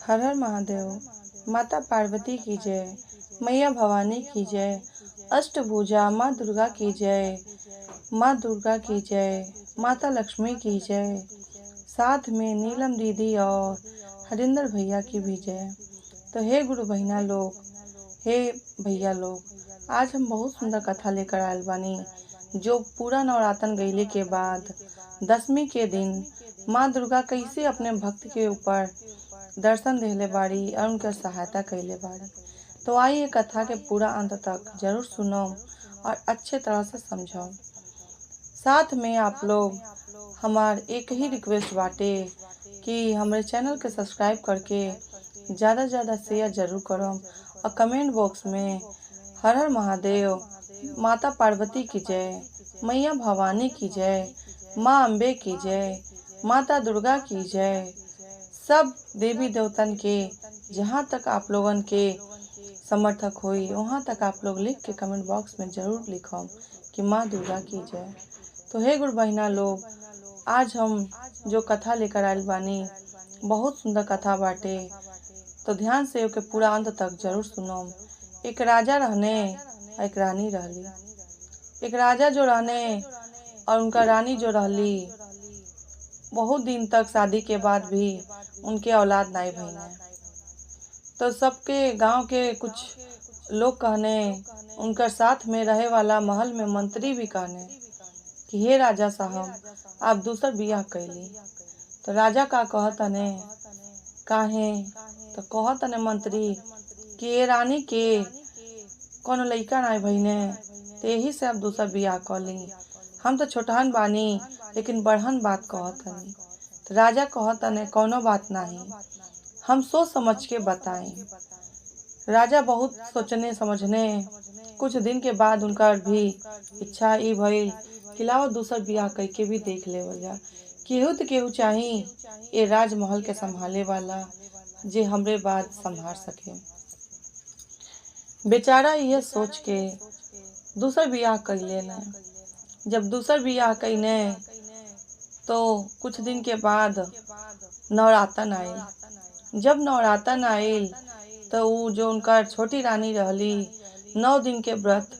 हर हर महादेव। माता पार्वती की जय, मैया भवानी की जय, अष्टभुजा माँ दुर्गा की जय, माँ दुर्गा की जय, माता लक्ष्मी की जय, साथ में नीलम दीदी और हरिंदर भैया की भी जय। तो हे गुरु बहिना लोग, हे भैया लोग, आज हम बहुत सुंदर कथा लेकर आयल बानी, जो पूरा नवरातन गईले के बाद दसवीं के दिन माँ दुर्गा कैसे अपने भक्त के ऊपर दर्शन देले बाड़ी और उनके सहायता कैले बाड़ी। तो आइए कथा के पूरा अंत तक जरूर सुनो और अच्छे तरह से समझो। साथ में आप लोग हमार एक ही रिक्वेस्ट बाटे कि हमारे चैनल के सब्सक्राइब करके ज़्यादा से ज़्यादा शेयर जरूर करो और कमेंट बॉक्स में हर हर महादेव, माता पार्वती की जय, मैया भवानी की जय, माँ अम्बे की जय, माता दुर्गा की जय, सब देवी देवतन के जहाँ तक आप लोगन के समर्थक होई वहाँ तक आप लोग लिख के कमेंट बॉक्स में जरूर लिखो कि माँ दुर्गा की जय। तो हे गुरु बहिना लोग, आज हम जो कथा लेकर आयल बानी बहुत सुंदर कथा बाटे, तो ध्यान से ओके पूरा अंत तक जरूर सुनो। एक राजा रहने और एक रानी रहली। एक राजा जो रहने और उनका रानी जो रहली, बहुत दिन तक शादी के बाद भी उनके औलाद नहीं भइने। तो सबके गांव के कुछ लोग कहने, उनकर साथ में रहे वाला महल में मंत्री भी कहने कि हे राजा साहब, आप दूसर बियाह कैली। तो राजा का कहतने, काहे? तो कहतने मंत्री कि ये रानी के कोनो लइका नहीं भइने, तो यही से आप दूसर बियाह कर ली। हम तो छोटहन बानी लेकिन बड़हन बात कहतनी। तो राजा कहतने कोनो बात नहीं, हम सोच समझ के बताएं। राजा बहुत सोचने समझने कुछ दिन के बाद उनका भी इच्छा ई भइल कि लाओ दूसर बियाह करके भी देख लेवल जा। केहू तो केहू चाही ये राजमहल के संभाले वाला, जे हमरे बात संभाल सके। बेचारा यह सोच के दूसर बियाह कैले न। जब दूसर बियाह कैने तो कुछ दिन के बाद नवरातन आयल। जब नवरातन आयल तो ऊ जो उनका छोटी रानी रहली 9 दिन के व्रत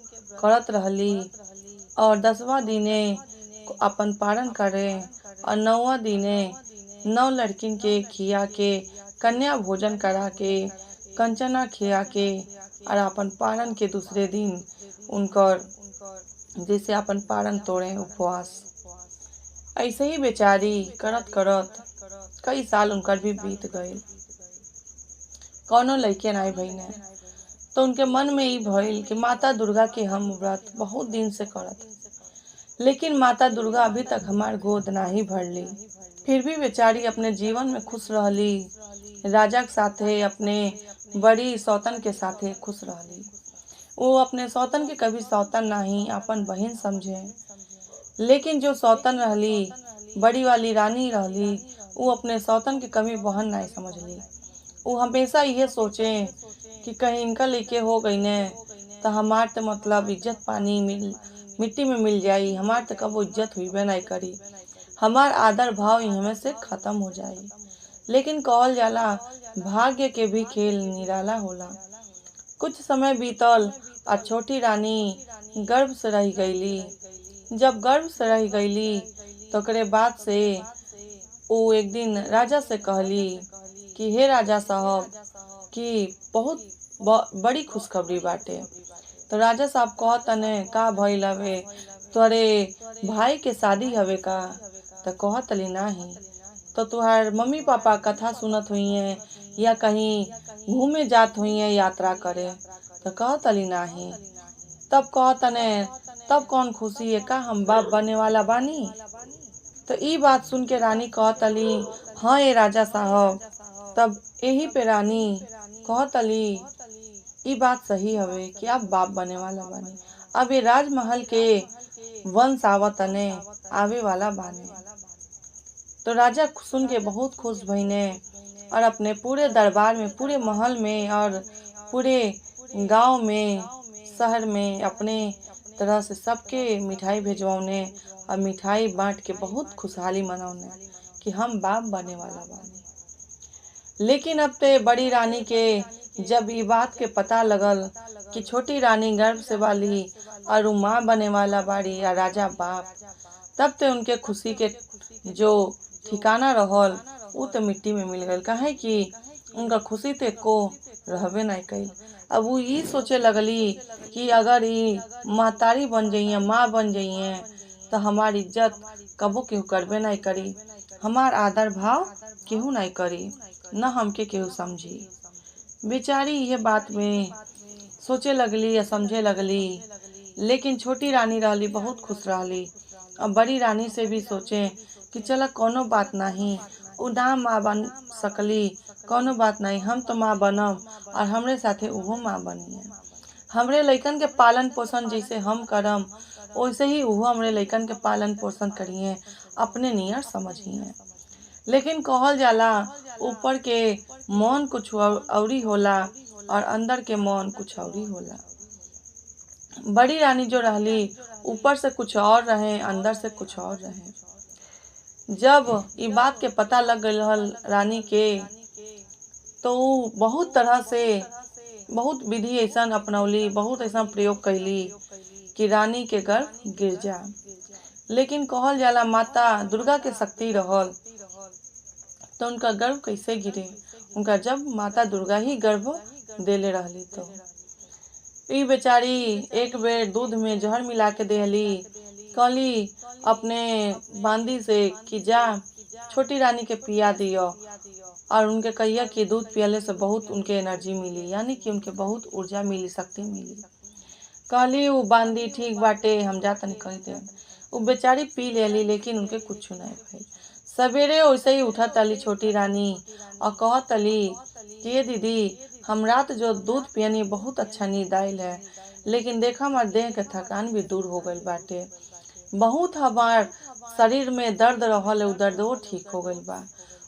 करत रहली और 10वां दिने अपन पारण करे और 9वां दिने 9 लड़किन के खिया के कन्या भोजन करा के कंचना खिया के और अपन पारण के दूसरे दिन उनकर जैसे अपन पारण तोड़े उपवास। ऐसे ही बेचारी करत करत कई साल उनकर भी बीत गए, कौनो लइके नहीं भइने। तो उनके मन में ई भइल कि माता दुर्गा के हम व्रत बहुत दिन से करत, लेकिन माता दुर्गा अभी तक हमार गोद नहीं भरली। फिर भी बेचारी अपने जीवन में खुश रहली, राजा के साथे अपने बड़ी सौतन के साथे खुश रहली। वो अपने सौतन के कभी सौतन नहीं अपन बहन समझे, लेकिन जो सौतन रहली बड़ी वाली रानी रहली, वो अपने सौतन के कभी बहन नहीं समझली। वो हमेशा ये सोचे कि कहीं इनका लेके हो गई ने तो हमार तो मतलब इज्जत पानी मिट्टी में मिल जाई, हमार तो कब इज्जत हुई नहीं करी, हमार आदर भाव इनमें से खत्म हो जाई। लेकिन कहल जाला भाग्य के भी खेल निराला होला। कुछ समय बीतल और छोटी रानी गर्भ से रह गईली। जब गर्भ से रह गईली तो ओकरे बाद से वो एक दिन राजा से कहली कि हे राजा साहब, कि बहुत बड़ी खुशखबरी बाटे। तो राजा साहब कहतने, का भइल हवे? तोरे भाई के शादी हवे का? तो कहतली नाही। तो तुहार मम्मी पापा कथा सुनत हुई या कहीं घूमे जात हुई यात्रा करे? तो कहतली नाही। तब कहतने, तब कौन खुशी है का हम बाप बने वाला बानी? तो ई बात सुन के रानी कहतली, हाँ ये राजा साहब। तब यही पे रानी कहतली, ई बात सही हवे कि आप बाप बने वाला बानी। अब ये राजमहल के वंश आवतने आवे वाला बाने। तो राजा सुन के बहुत खुश भइने और अपने पूरे दरबार में, पूरे महल में और पूरे गांव में, शहर में अपने तरह से सबके मिठाई भेजवाने और मिठाई बांट के बहुत खुशहाली मनाउने कि हम बाप बने वाला बानी। लेकिन अब ते बड़ी रानी के जब ये बात के पता लगल कि छोटी रानी गर्भ से वाली और उ माँ बने वाला बाड़ी या राजा बाप, तब ते उनके खुशी के जो ठिकाना रहल उ तो मिट्टी में मिल गल। काहे कि उनका खुशी ते को रहबे नहीं कई। अब वो ये सोचे लगली कि अगर ये महतारी बन जाइए, माँ बन जाइए, तो हमारी इज्जत कबो केहू करबे नहीं करी, हमार आदर भाव केहू नहीं करी, न हमके केहू समझी। बेचारी ये बात में सोचे लगली या समझे लगली। लेकिन छोटी रानी रहली बहुत खुश रहली। अब बड़ी रानी से भी सोचे कि चला कोनो बात नहीं, उ ना माँ बन सकली, कोनो बात नहीं, हम तो माँ बनब और हमरे साथे उहो माँ बनिए। हमरे लइकन के पालन पोषण जैसे हम करम वैसे ही उहो हमरे लइकन के पालन पोषण करिए, अपने नियर समझिए। लेकिन कहल जाला ऊपर के मौन कुछ औरी होला और अंदर के मौन कुछ औरी होला। बड़ी रानी जो रहली ऊपर से कुछ और रहे, अंदर से कुछ और रहे। जब ये बात के पता लग गई रानी के, तो उ बहुत तरह से बहुत विधि ऐसा अपनौली, बहुत ऐसा प्रयोग कैली कि रानी के गर्भ गिर जा। लेकिन कहल जाला माता दुर्गा के शक्ति रहल तो उनका गर्भ कैसे गिरे, उनका जब माता दुर्गा ही गर्भ देले रहली। तो ई बेचारी एक बेर दूध में जहर मिला के देहली, कहली अपने बांदी से कि जा छोटी रानी के पिया दियो और उनके कहिया कि दूध पियले से बहुत उनके एनर्जी मिली, यानी कि उनके बहुत ऊर्जा मिली, शक्ति मिली। कहली वो बांदी ठीक बाटे, हम जातनी कह दे। वो बेचारी पी लेली, लेकिन उनके कुछ नहीं भइल। सवेरे वैसे ही उठत तली छोटी रानी और कहत तली कि ये दीदी, हम रात जो दूध पियनी बहुत अच्छा नींद आयल है, लेकिन देखा हमार देह के थकान भी दूर हो गईल बाटे, बहुत हमार शरीर में दर्द रहल, उ दर्द वो ठीक हो गईल बा।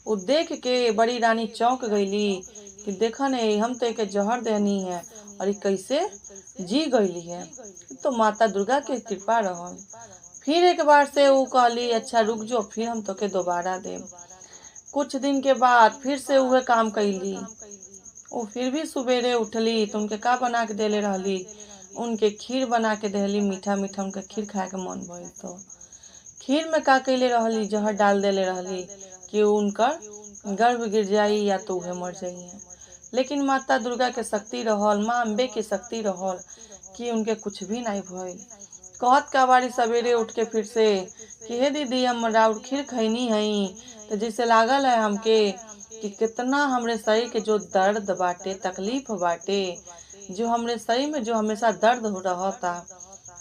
उ देख के बड़ी रानी चौंक गईली कि देखा नहीं, हम तो एक जहर देनी है और ये कैसे जी गईली है। तो माता दुर्गा के कृपा रहल। फिर एक बार से वो कहली अच्छा रुक जो, फिर हम तोके दोबारा देब। कुछ दिन के बाद फिर से वह काम कैली। वो फिर भी सवेरे उठली तो उनके का बना के देले रहली, उनके खीर बना के देली, मीठा मीठा उनके खीर खाए के मन भइल। तो खीर में का कैले रहली, जहर डाल देले रहली कि उनकर गर्भ गिर जाई या तो उहे मर जाइए। लेकिन माता दुर्गा के शक्ति रहल, माँ अम्बे के शक्ति रहल कि उनके कुछ भी नहीं भइल। कहत का बारी सवेरे उठ के फिर से कि हे दीदी, हम राउर खीर खैनी हई, तो जैसे लागल है हमके कि कितना हमरे शरीर के जो दर्द बाटे, तकलीफ बाटे, जो हमरे शरीर में जो हमेशा दर्द हो रहता,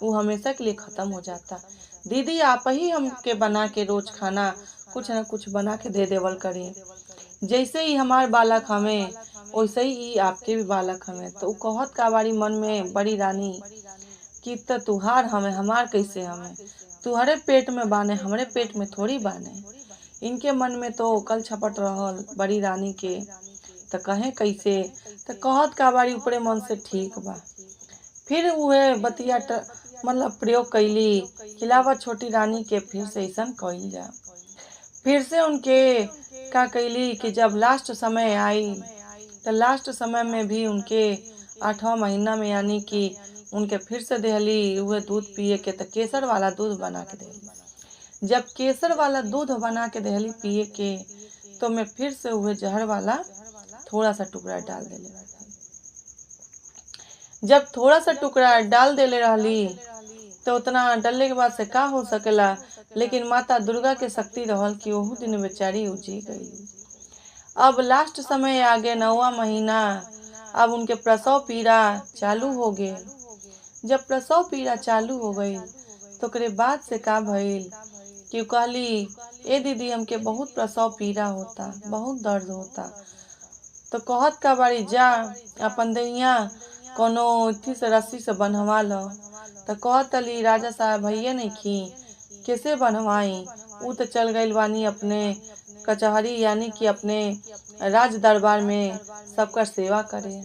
वो हमेशा के लिए खत्म हो जाता। दीदी आप ही हमके बना के रोज खाना कुछ न कुछ बना के दे देवल करी, जैसे ही हमार बालक हमें वैसे ही आपके भी बालक हमें। तो कहत का बारी मन में बड़ी रानी कि त तुहार हमें, हमार कैसे हमें, तुहरे पेट में बाने, हमरे पेट में थोड़ी बाने। इनके मन में तो कल छपट रहल बड़ी रानी के, तो कहे कैसे, तो कहत का बारी ऊपरे मन से ठीक बा। फिर वह बतिया मतलब प्रयोग कैली, खिलावा छोटी रानी के फिर से ऐसा कैल जा। फिर से उनके का कैली कि जब लास्ट समय आई, तो लास्ट समय में भी उनके 8वां महीना में, यानी कि उनके फिर से देहली वह दूध पिए के, तो केसर वाला दूध बना के देहली। जब केसर वाला दूध बना के देहली पिए के, तो मैं फिर से वह जहर वाला थोड़ा सा टुकड़ा डाल देले रहली। जब थोड़ा सा टुकड़ा डाल देले रहली, तो उतना डलने के बाद से का हो सकेला, लेकिन माता दुर्गा के शक्ति रहल कि ओहू दिन बेचारी उजी गई। अब लास्ट समय आगे 9वां महीना, अब उनके प्रसव पीड़ा चालू हो गए। जब प्रसव पीड़ा चालू हो गई, तो ओकरे बाद से का भइल कि कहली ए दीदी, हमके बहुत प्रसव पीड़ा होता, बहुत दर्द होता। तो कहत का बारी जा अपन दहिया कोनो इथी से रस्सी से बंधवा लो। तो कहत अली राजा साहब भैया नहीं खी, कैसे बनवाई, ऊ तो चल गई बानी अपने कचहरी, यानी कि अपने राज दरबार में सबका सेवा करे।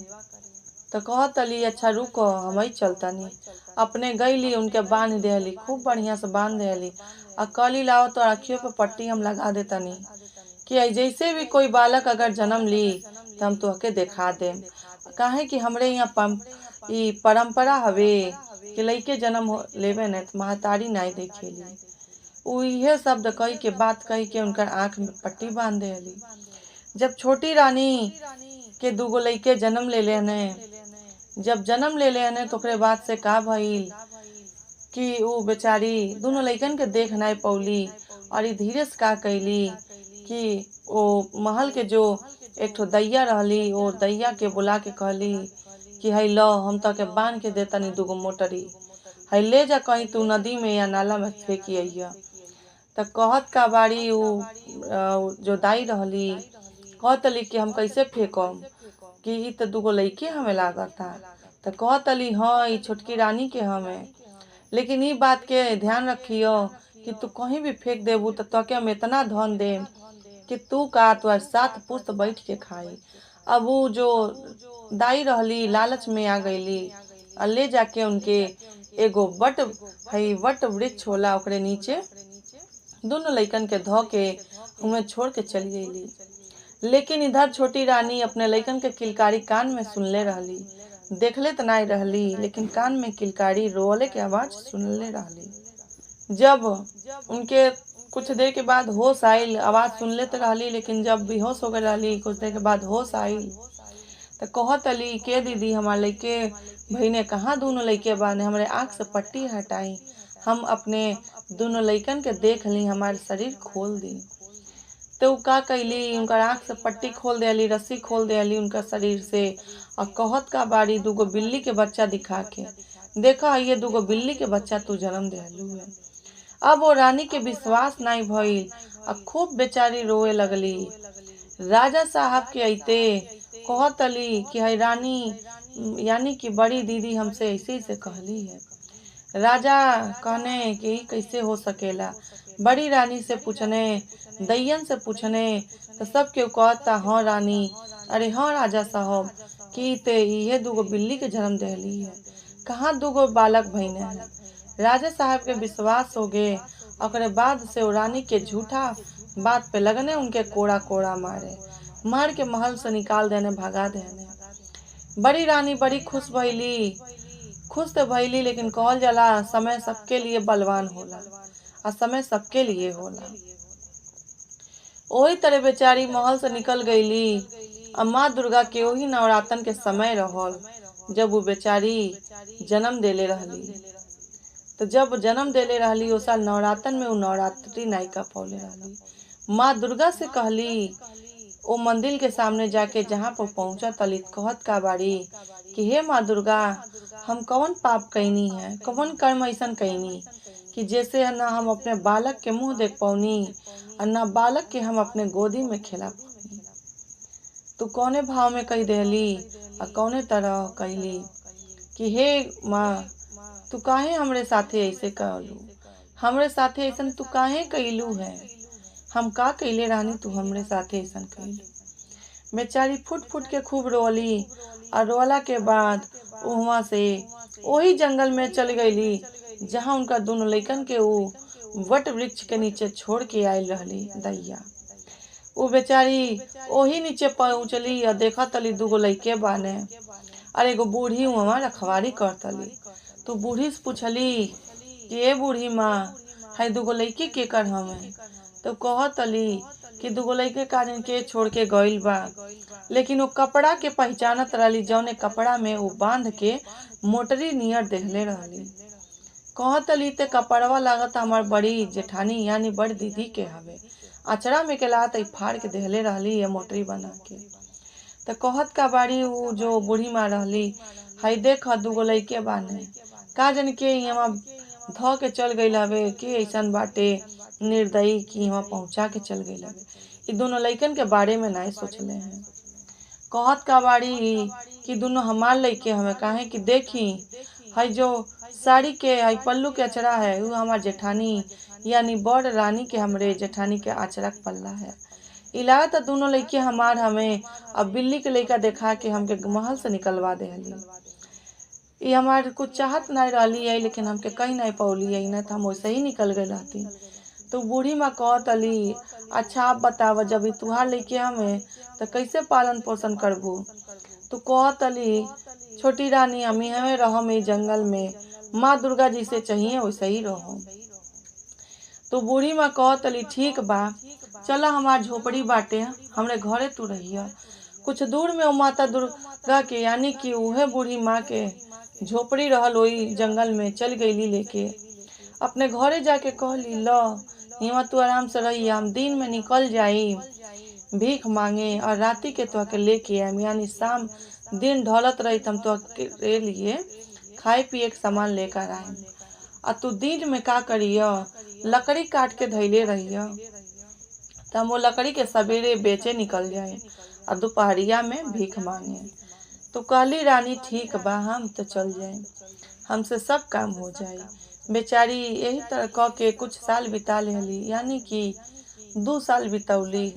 तो कहत अली अच्छा रुको, हम ही चलतनी। अपने गईली, उनके बांध देली, खूब बढ़िया से बांध देली और कहली लाओ तो आँखियों पे पट्टी हम लगा देतनी कि जैसे भी कोई बालक अगर जन्म ली तो हम तोहके देखा देम। काहे कि हमरे यहाँ ई परंपरा हवे कि लइके जन्म लेवे न तो महतारी नाई देखेली। उ इहे शब्द कही के बात कही के उनकर आंख में पट्टी बांध देली। जब छोटी रानी के दूगो लइके जन्म ले लेने, जब जन्म ले लेने तो ओकरे बाद से का भइल कि उ बेचारी दोनों लइकन के देख नाई पौली और ई धीरे से का कैली कि ओ महल के जो एक ठो दैया रहली, ओ दैया के बुला के कहली कि हई लो हम तो के बांध के देतनी दूगो मोटरी, हई ले जा कहीं तू नदी में या नाला में फेंकी अइया। त कहत का बाड़ी उ जो दाई रहली कहतली कि हम कैसे फेंकम कि ई त दूगो लइके हमें लागता। त कहतली हाँ ई छोटकी रानी के हमें, लेकिन ई बात के ध्यान रखियो कि तू कहीं भी फेंक देबू तो तोके हम इतना धन देम कि तू का तुहार 7 पुस्त बैठ के खाई। अब वो जो दाई रहली लालच में आ गईली और ले जाके उनके एगो वट वृक्ष होला ओकरे नीचे दोनों लइकन के धो के उमें छोड़ के चली गईली। लेकिन इधर छोटी रानी अपने लइकन के किलकारी कान में सुनले रहली, देखले तो नहीं रहली लेकिन कान में किलकारी रोले के आवाज सुनले रहली। जब उनके कुछ देर के बाद होश आइल, आवाज सुन लेते रहली लेकिन जब बेहोश हो गए रहली कुछ देर के बाद होश आइल तो कहतली के दीदी हमार लइके भईने कहाँ दोनों लइके बाने, हमारे आँख से पट्टी हटाई, हम अपने दोनों लइकन के देख ली, हमारे शरीर खोल दी। तो का कैली उनका आँख से पट्टी खोल देली, रस्सी खोल देली उनका शरीर से और कहत का बाड़ी दूगो बिल्ली के बच्चा दिखा के, देखा ये दूगो बिल्ली के बच्चा तू जन्म देलू है। अब वो रानी के विश्वास नहीं भइल और खूब बेचारी रोए लगली। राजा साहब के अइते कहतली कि हई रानी यानी कि बड़ी दीदी हमसे ऐसे से कहली है। राजा कहने कि कैसे हो सकेला, बड़ी रानी से पूछने, दैयन से पूछने तो सब केहू कहता हाँ रानी, अरे हाँ राजा साहब कि ते ये दूगो बिल्ली के जन्म देली है, कहाँ दूगो बालक भईने हैं। राजा साहब के विश्वास हो गए। ओकरे बाद से वो रानी के झूठा बात पे लगने उनके कोड़ा कोड़ा मार के महल से निकाल देने, भगा देने। बड़ी रानी बड़ी खुश तो भइली लेकिन कहल जाला समय सबके लिए बलवान होला और समय सबके लिए होला। वही तरह बेचारी महल से निकल गईली। अब माँ दुर्गा के वही नवरातन के समय रहल जब वो बेचारी जन्म देले रहली। तो जब जन्म देले रहली उस साल नवरातन में वो नवरात्रि नायिका पौले रहली। माँ दुर्गा से कहली वो मंदिर के सामने जाके जहाँ पर पहुँचा तली कहत का बाड़ी कि हे माँ दुर्गा, हम कौन पाप कैनी है, कौन कर्म ऐसन कैनी कि जैसे न हम अपने बालक के मुंह देख पौनी और न बालक के हम अपने गोदी में खिला पौनी। तू कौने भाव में कही देली और कौने तरह कहली कि हे माँ तू काहे हमरे साथे ऐसे कहलू, हमरे साथे ऐसन तू काहे कैलू है, हम का कैले रानी तू हमरे साथे ऐसन कैलू। बेचारी फुट फुट के खूब रोली और रोला के बाद वहाँ से वही जंगल में चल गईली जहाँ उनका दोनों लइकन के वो वट वृक्ष के नीचे छोड़ के आयल रहली दैया। वो बेचारी वही नीचे पहुँचली और देखा तली दूगो लइके बाने और एगो बूढ़ी वहाँ रखवारी करतली। तो बूढ़ी से पूछली कि ए बूढ़ी माँ है दूगो लइके के कर हमें। तो कहतली कि दूगो लइके कारण के छोड़ के गइल बा, लेकिन वो कपड़ा के पहचानत रहली जौने कपड़ा में वो बांध के मोटरी नियर देखले रहली। कहतली ते कपड़वा लागत हमार बड़ी जेठानी यानी बड़ी दीदी के हवे, अचरा में के लात फाड़ के देहले रहली है मोटरी बना के। तो कहत का बाड़ी वो जो बूढ़ी माँ रहली, हई देख दूगो लइके बाने, का जन के यहाँ ध के चल गई हवे, के ऐसन बाटे निर्दयी की यहाँ पहुँचा के चल गई हवे। ये दोनों लइकन के बारे में नहीं सोचले हैं। कहत का बाड़ी कि दोनों हमार लइके हमें, काहे कि देखी हई जो साड़ी के हई पल्लू के अचरा है वो हमार जेठानी यानी बड़ रानी के हमरे जेठानी के अचरा के पल्ला है। इलावा तो दोनों लइके हमार हमें अब बिल्ली के लइका देखा के हमके महल से निकलवा देली। ये हमार कुछ चाहत नहीं रहली है लेकिन हमके कहीं नहीं पौली है, न तो हम वैसे ही निकल गए रहती। तो बूढ़ी माँ कहतली, अच्छा आप बताव, जब ई तुहार लइके हमें तो कैसे पालन पोषण करबू। तो कहतली, छोटी रानी हम हमें रहम ई जंगल में, माँ दुर्गा जैसे चाहिए वैसे ही रहो। तो बूढ़ी माँ कहतली, ठीक बा, चला हमार झोपड़ी बाटे, हमरे घरे तू रहिया। कुछ दूर में वो माता दुर्गा के यानी कि उहे बूढ़ी माँ के झोपड़ी रहल वही जंगल में चल गईली लेके। अपने घरे जाके कहली, लो हिवा तू आराम से रही, हम दिन में निकल जाई भीख मांगे और राती के तो के लेके आए, यानी शाम दिन ढलत रही हम तो के लिए खाए पिए के सामान लेकर आए। और तू दिन में का करिय, लकड़ी काट के धैले रहिय, तो हम वो लकड़ी के सवेरे बेचे निकल जाए और दोपहरिया में भीख मांगे। तो कहली रानी, ठीक बा, हम तो चल जाए, हमसे सब काम हो जाए। बेचारी यही तरह कह के कुछ साल बिता लेली, यानी कि 2 साल बितौली।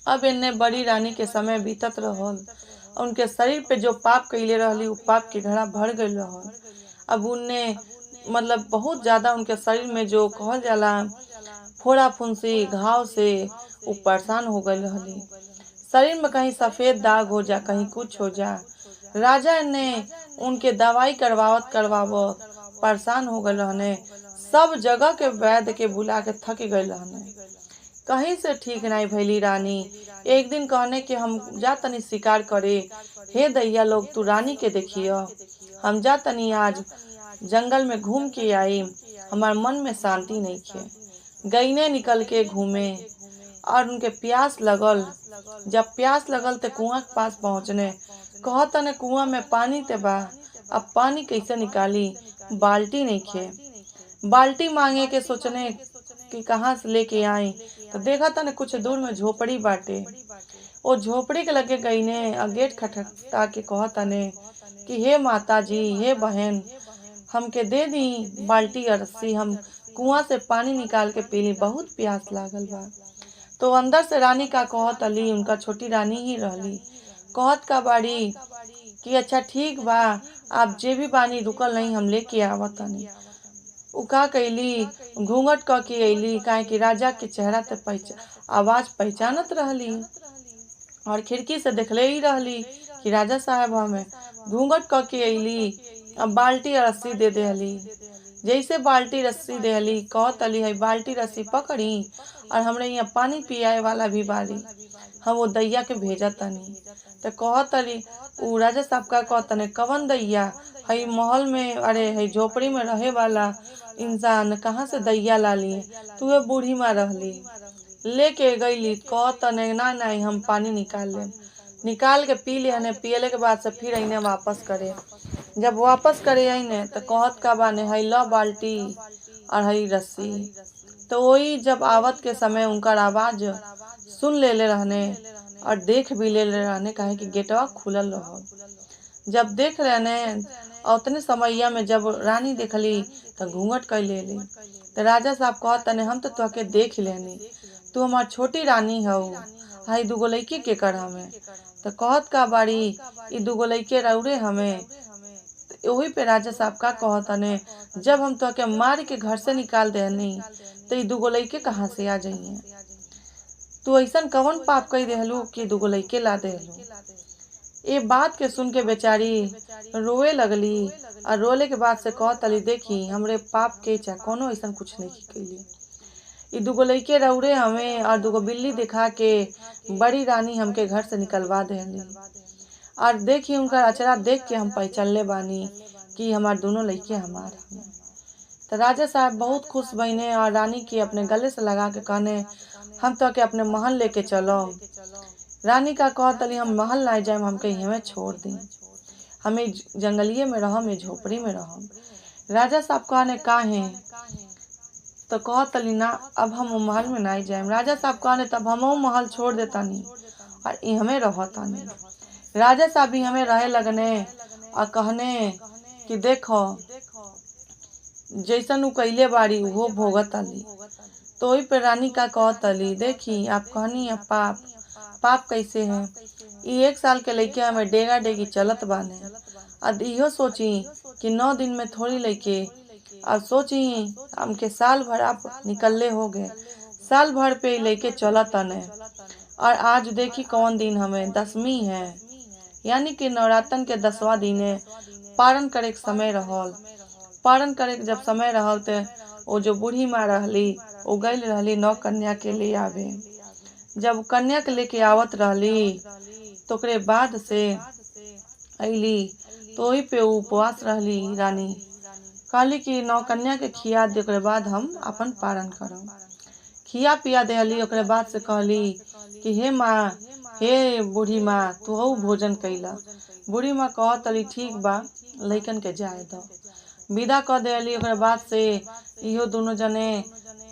अब इन्ने बड़ी रानी के समय बीतत रहल, उनके शरीर पे जो पाप कैले रहली वो पाप के घड़ा भर गई रहल। अब उनने मतलब बहुत ज्यादा उनके शरीर में जो कहल जाला फोड़ा फुंसी घाव से वो परेशान हो गई रहली। शरीर में कहीं सफेद दाग हो जा, कहीं कुछ हो जा। राजा ने उनके दवाई करवावत करवावत परेशान हो गए रहने, सब जगह के वैद्य के बुला के थक गए रहने, कहीं से ठीक नहीं भैली रानी। एक दिन कहने कि हम जा तनी शिकार करे, हे दैया लोग तू रानी के देखियो, हम जा तनी आज जंगल में घूम के आई, हमार मन में शांति नहीं खे। गईने निकल के घूमे और उनके प्यास लगल। जब प्यास लगल तो कुआं के पास पहुँचने, कहता ने कुआं में पानी ते बा, अब पानी कैसे निकाली, बाल्टी नहीं खे। बाल्टी मांगे के सोचने कि कहाँ से लेके आई, तो देखा था ने कुछ दूर में झोपड़ी बाटे। वो झोपड़ी के लगे गईने और गेट खटखटा के कहता ने कि हे माता जी, हे बहन, हमके दे दी बाल्टी और रस्सी, हम कुआं से पानी निकाल के पीली, बहुत प्यास लागल बा। तो अंदर से रानी का कहत अली, उनका छोटी रानी ही रहली, कहत का बाड़ी कि अच्छा ठीक बा, आप जे भी बानी रुकल नहीं, हम लेके आवत तनी। उ का कैली, घूंघट क के अली, काहे कि राजा के चेहरा ते आवाज पहचानत रहली और खिड़की से देखले ही रहली कि राजा साहब हमें। घूंघट क के अली, अब बाल्टी और रस्सी दे देली। जैसे बाल्टी रस्सी देली, कहत अली, है बाल्टी रस्सी पकड़ी और हमरे यहाँ पानी पियाए वाला भी बारी, हम वो दैया के भेजा तनी। तो कहत अली, उ राजा साहब का कहतने, कवन दैया, हई महल में, अरे हई झोपड़ी में रहे वाला इंसान कहाँ से दैया ला लिए, तू ये बूढ़ी माँ रहली, लेके गईली। कहतने ना नहीं, हम पानी निकाल ले, निकाल के पी ले, पियले के बाद से फिर अइने वापस करे। जब वापस करे अइने तो कहत का बाने, हई लो बाल्टी और हई रस्सी। तो वही जब आवत के समय उनका आवाज सुन ले रहने और देख भी ले रहने, काहे कि गेटवा खुलल रहो। जब देख रहने उतने समैया में जब रानी देखली तो घूंघट कर ले ली। तो राजा साहब कहतने, हम तो तुहके देख लेनी, तू हमार छोटी रानी हऊ, हाई दुगो लइके के कर हमें। तो कहत का बाड़ी, ई दुगो लइके रौरे हमें। वही पे राजा साहब का कहतने, जब हम तुहके मार के घर से निकाल देनी तो ई दुगो लइके कहाँ से आ जाइए, तू ऐसन कवन पाप कई देहलू कि दुगो लइके ला देहलू। ये बात के सुन के बेचारी रोए लगली और रोले के बाद से कहतली, देखी हमरे पाप के चा कोनो ऐसा कुछ नहीं कैली, ई दुगो लइके रौरे हमें और दुगो बिल्ली दिखा के बड़ी रानी हमके घर से निकलवा देली। और देखी उनका अचरा देख के हम पहचानले बानी कि हमार दोनों लइके हमार हमें। तो राजा साहब बहुत खुश बने और रानी की अपने गले से लगा के कहने, हम तो के अपने महल लेके चलो। रानी का कहतली, हम महल ना जाए, हम कहीं हमें छोड़ दी, हमें जंगलिये में रह, में झोपड़ी में रह। राजा साहब कहने, काहे? तो कहतली, ना अब हम महल में ना जाए। राजा साहब कहने, तब हम महल छोड़ देतानी और ई हमें रहतानी। राजा साहब भी हमें रहे लगने और कहने कि देखो जैसन उ कैले बाड़ी वो भोगत अली। तो वही पे रानी का कहतली, देखी आप कहनी है पाप, पाप कैसे है, ई 1 साल के लइके हमें डेगा डेगी चलत बाने। अब इहो सोची कि 9 दिन में थोड़ी लइके अब सोची हमके साल भर आप निकलले हो गए, साल भर पे लेके चला तने। और आज देखी कौन दिन हमें 10वीं है, यानी कि नवरात्रन के 10वां दिन है। पारण करे के समय रहल, पारण करे के जब समय रहल ते वो जो बूढ़ी माँ रहली वो गई रहली नौ कन्या के ले आवे। जब कन्या के लेके आवत रहली तो ओकरे बाद से अली तो वही पे उपवास रहली रानी। कहली कि नौ कन्या के खिया दे, ओकरे बाद हम अपन पारण करब। खिया पिया देहली। ओकरे बाद से कहली कि हे माँ, हे बूढ़ी माँ, तू भोजन कैला। बूढ़ी माँ कहत अली ठीक बा, लइकन के जाए दो। विदा कर देली। ओकरे बाद से इहो दोनों जने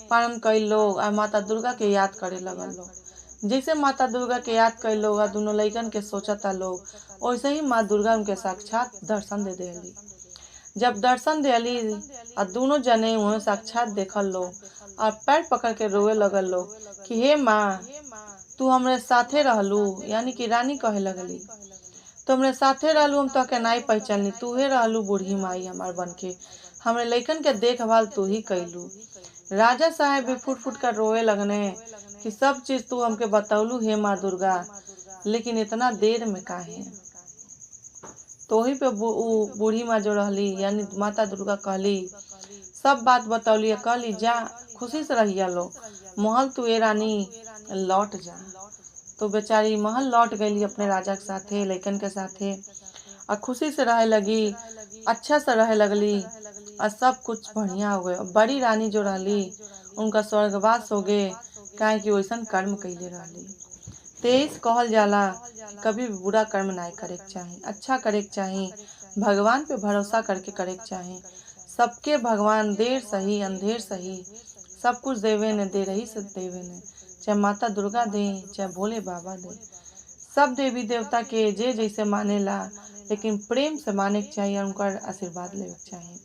पारण कैल लोग और माता दुर्गा के याद करे लगल लोग। जैसे माता दुर्गा के याद कैल लोग और दोनों लइकन के सोचता लोग, वैसे ही माँ दुर्गा उनके साक्षात दर्शन दे देली। जब दर्शन देली और दोनों जने वहाँ साक्षात देखल लोग और पैर पकड़ के रोए लगल लोग कि हे माँ, तू हमरे साथे रहलू, यानी कि रानी कहे लगली, तो हमरे साथे रहलू, हम तो के नहीं पहचानली, तू ही रहलू बूढ़ी माई हमार बन के, हमरे लइकन के देखभाल तू ही कैलू। राजा साहेब भी फुट फुट कर रोए लगने कि सब चीज तू हमके बतौलू हे माँ दुर्गा, लेकिन इतना देर में काहे। तो वही पे बूढ़ी माँ जो रहली यानी माता दुर्गा कहली, सब बात बतौली, कहली जा खुशी से रहिया लो, महल तू ए रानी लौट जा। तो बेचारी महल लौट गई अपने राजा के साथे, लइकन के साथे, और खुशी से रहे लगी, अच्छा से रहे लगली और सब कुछ बढ़िया हो गए। बड़ी रानी जो रहली उनका स्वर्गवास हो गए, काहे कि वैसन कर्म कैले रहली। तेईस कहल जाला कभी भी बुरा कर्म नहीं करे के चाही, अच्छा करे के चाही, भगवान पे भरोसा करके करे के चाही। सबके भगवान देर सही अंधेर सही सब कुछ देवे ने, दे रही से देवे ने, चाहे माता दुर्गा दे चाहे भोले बाबा दे। सब देवी देवता के जे जैसे मानेला, लेकिन प्रेम से माने के चाहिए और उनका आशीर्वाद लेवे के चाहिए।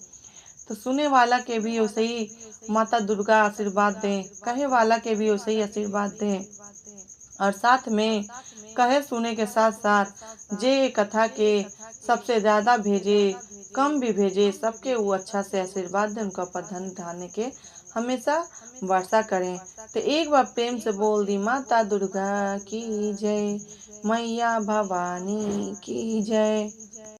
तो सुने वाला के भी वैसे ही माता दुर्गा आशीर्वाद दें, कहे वाला के भी वैसे ही आशीर्वाद दें, और साथ में कहे सुने के साथ साथ जे कथा के सबसे ज्यादा भेजे कम भी भेजे, सबके वो अच्छा से आशीर्वाद दें, उनका पर धन धान्य के हमेशा वर्षा करें। तो एक बार प्रेम से बोल दी माता दुर्गा की जय, मैया भवानी की जय।